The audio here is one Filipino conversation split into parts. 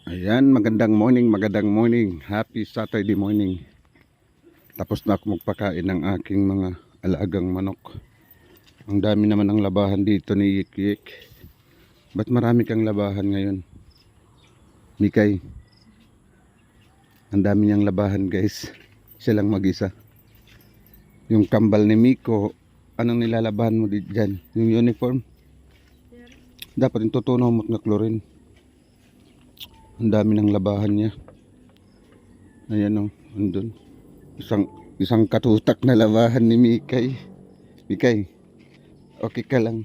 Ayan, magandang morning. Happy Saturday morning. Tapos na ako magpakain ng aking mga alagang manok. Ang dami naman ng labahan dito ni Yik. Ba't marami kang labahan ngayon? Mikay. Ang dami niyang labahan, guys. Siya lang mag-isa. Yung kambal ni Miko, anong nilalabahan mo dyan? Yung uniform? Dapat yung tutunaw mo't nga chlorine. Ang dami ng labahan niya. Ayan o, andun. Isang katutak na labahan ni Mikay. Mikay, okay ka lang?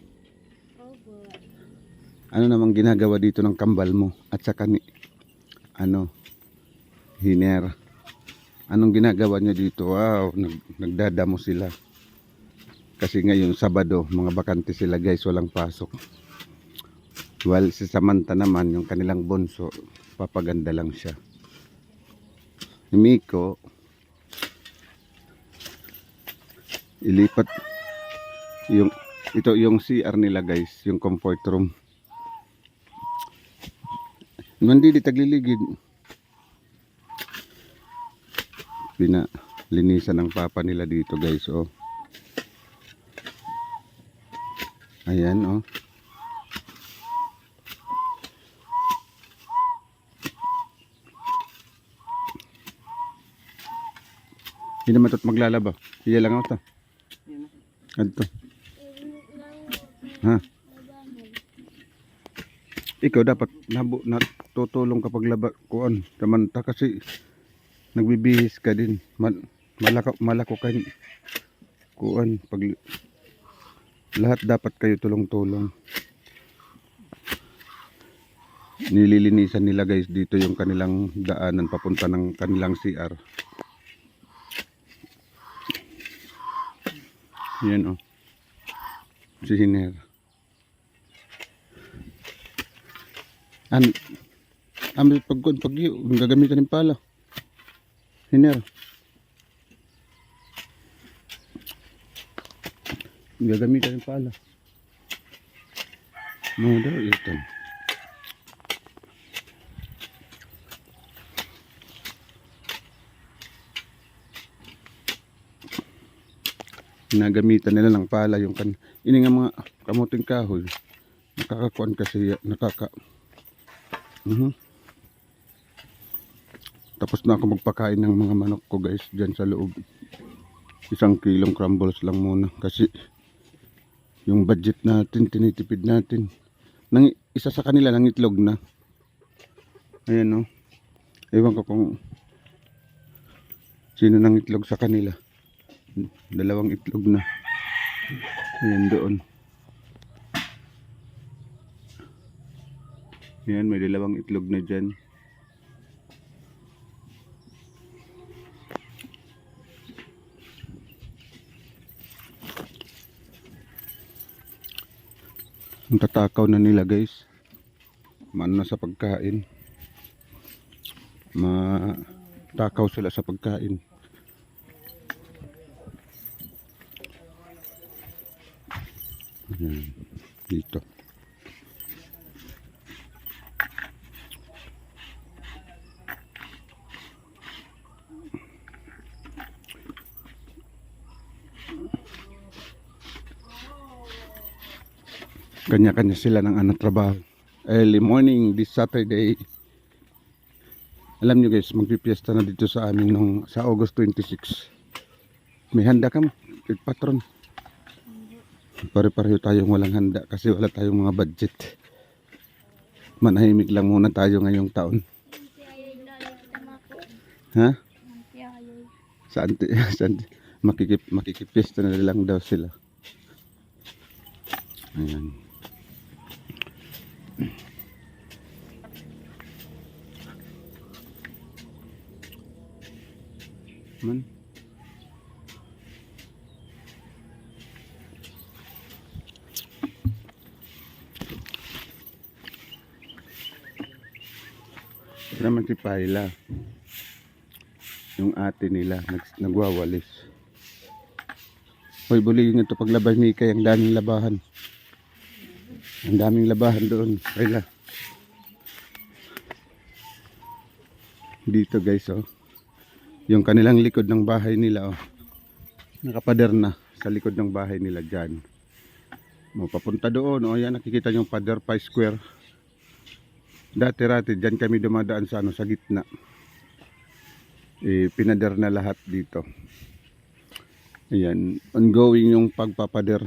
Ano namang ginagawa dito ng kambal mo? At saka ni, Hiner. Anong ginagawa niyo dito? Wow, nagdadamo sila. Kasi ngayon, Sabado, mga bakante sila guys, walang pasok. While si Samantha naman, yung kanilang bunso, papaganda lang siya. Miko, ilipat ito yung CR nila guys, yung comfort room. Hindi tagliligid. Pinalinisan ng papa nila dito guys, oh. Ayan, oh. Hindi naman ito't maglalaba. Iya lang ako ito. Ito. Ha? Ikaw dapat natutulong kapag laba kuan. Samanta kasi nagbibihis ka din. Malako ka kuan. Pag lahat dapat kayo tulong-tulong. Nililinisan nila guys dito yung kanilang daanan papunta ng kanilang CR. Yan, oh. Si Hiner. Pag gagamitan ng pala. Hiner. Gagamitan ng pala. No daw ito. Ginagamitan nila ng pala yung ini nga mga kamuting kahoy. Nakakakuan kasi Tapos na ako magpakain ng mga manok ko guys dyan sa loob. 1 kilong crumbles lang muna kasi yung budget natin tinitipid natin. Isa sa kanila ng itlog na. Ayan, oh. Ewan ko kung sino nang itlog sa kanila. 2 itlog na. Ayan doon. Ayan, may 2 itlog na dyan. Ang tatakaw na nila guys. Maano na sa pagkain. Matakaw sila sa pagkain. Ayan, dito. Kanya-kanya sila ng trabaho. Early morning this Saturday. Alam nyo guys, magpipiesta na dito sa amin sa August 26. May handa ka mo, patron. Pare-pareho tayong walang handa kasi wala tayong mga budget. Manahimik lang muna tayo ngayong taon. Ha? Saan? Makikipista na lang daw sila. Ayan. Man. Ito naman si Paila. Yung ate nila nagwawalis. Hoy, bulihin ito paglabay Mikay, ang daming labahan. Ang daming labahan doon. Paila. Dito guys, oh. Yung kanilang likod ng bahay nila, oh. Nakapader na sa likod ng bahay nila dyan. Mo papunta doon, oh, yan nakikita yung pader pa square. Dati-rati dyan kami dumadaan sa ano, sa gitna. Pinader na lahat dito. Ayan, ongoing yung pagpapader.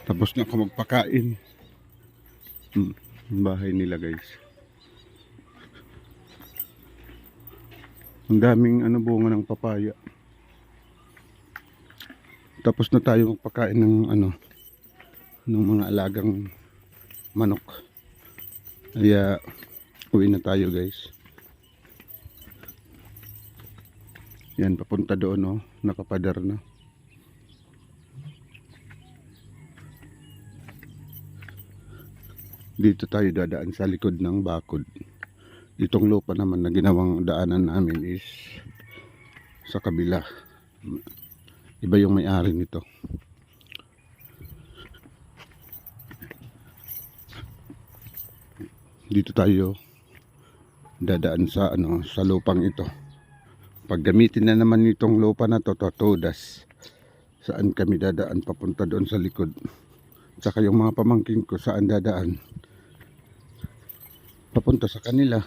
Tapos na ako magpakain. Yung bahay nila guys. Ang daming ano, bunga ng papaya. Tapos na tayo magpakain ng ano, ng mga alagang manok. Kaya uwi na tayo guys. Yan, papunta doon, oh, nakapadar na. Dito tayo dadaan sa likod ng bakod. Itong lupa naman na ginawang daanan namin is sa kabila. Iba yung may-ari nito. Dito tayo dadaan sa ano, sa lupang ito. Pag gamitin na naman itong lupa na to, todas. Saan kami dadaan papunta doon sa likod. Tsaka yung mga pamangkin ko saan dadaan. Papunta sa kanila.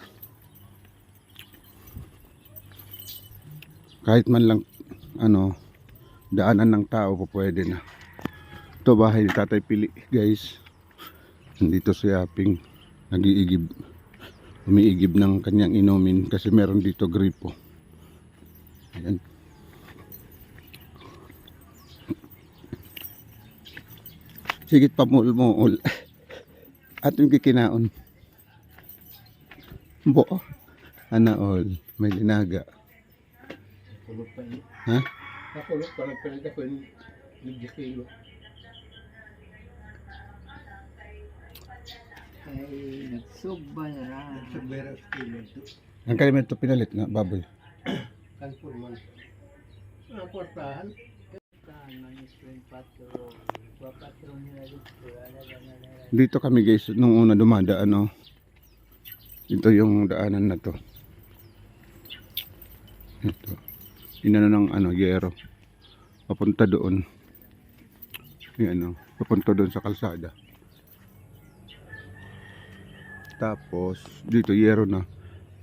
Kahit man lang ano, daanan ng tao po pwede na. Ito bahay ni Tatay Pili guys. Nandito si Aping nag-iigib. Umiigib ng kanyang inumin kasi meron dito gripo. Ayan. Sigit pa mul-mul. At yung kikinaon. Bo. Anaol. May linaga. Kulog pa yun. Ha? Nakulog pa. Nagpalit ako yung 20 kilo. Ay, nagsugba na lang. Sa beras kilo ito. Ang kalimet ito pinalit nga baboy. Kalpurman. Ang portahan. Manis 24. Papatro nila dito. Dito kami guys nung una dumadaan, oh. Ito yung daanan na to. Ito. Inano ng ano, yero. Papunta doon. Yan, oh. Papunta doon sa kalsada. Tapos dito yero na.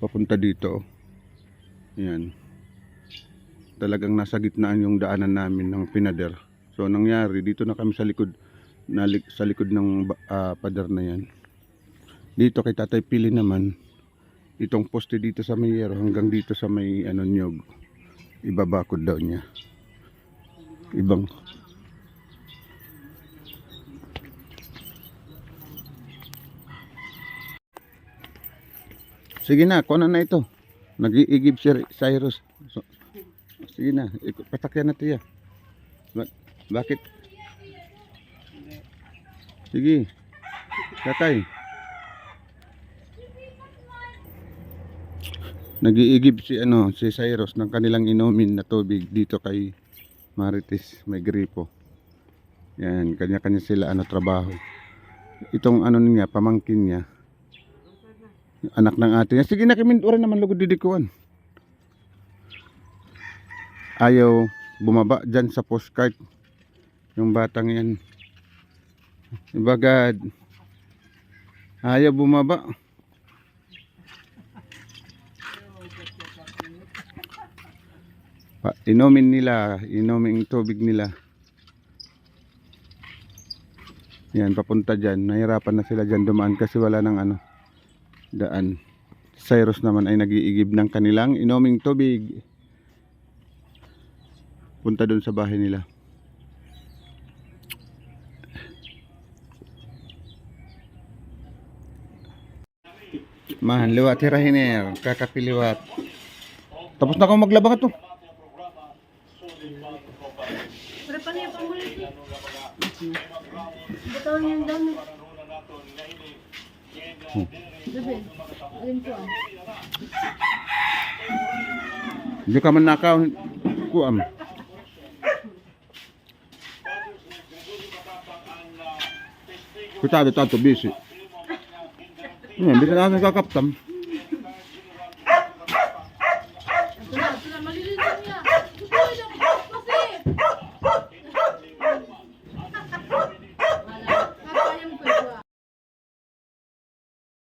Papunta dito, oh. Yan. Talagang nasa gitnaan yung daanan namin ng pinader. So nangyari dito na kami sa likod, sa likod ng pader na yan. Dito kay Tatay Pili naman, itong poste dito sa may yero hanggang dito sa may ano, nyog. Ibabakod daw niya. Ibang sige na, kuha na ito. Nag-iigib si Cyrus. So, sige na, patakyan natin yan. Bakit? Sige. Tatay. Nag-iigib si ano, si Cyrus ng kanilang inumin na tubig dito kay Marites, may gripo. Yan, kanya-kanya sila ano, trabaho. Itong ano niya, pamangkin niya. Anak ng ate niya. Sige na, kimindura naman lugod didikuan. Ayaw bumaba dyan sa postcard. Yung batang yan. Ibagad. Ayaw bumaba. Inumin nila, inumin tubig nila. Yan, papunta dyan. Nahirapan na sila dyan dumaan kasi wala ng ano, daan. Cyrus naman ay nag-iigib ng kanilang inuming tubig. Punta dun sa bahay nila. Man, liwat hirahiner, kakapiliwat. Tapos na akong maglaba ka to. Pero paano yung pangulit eh? Bataw niyan dami. Gabi, alin ko ah. Hindi ka man nakaw. Kuam. Kita ada tato busy. Hindi ka na kakaptam.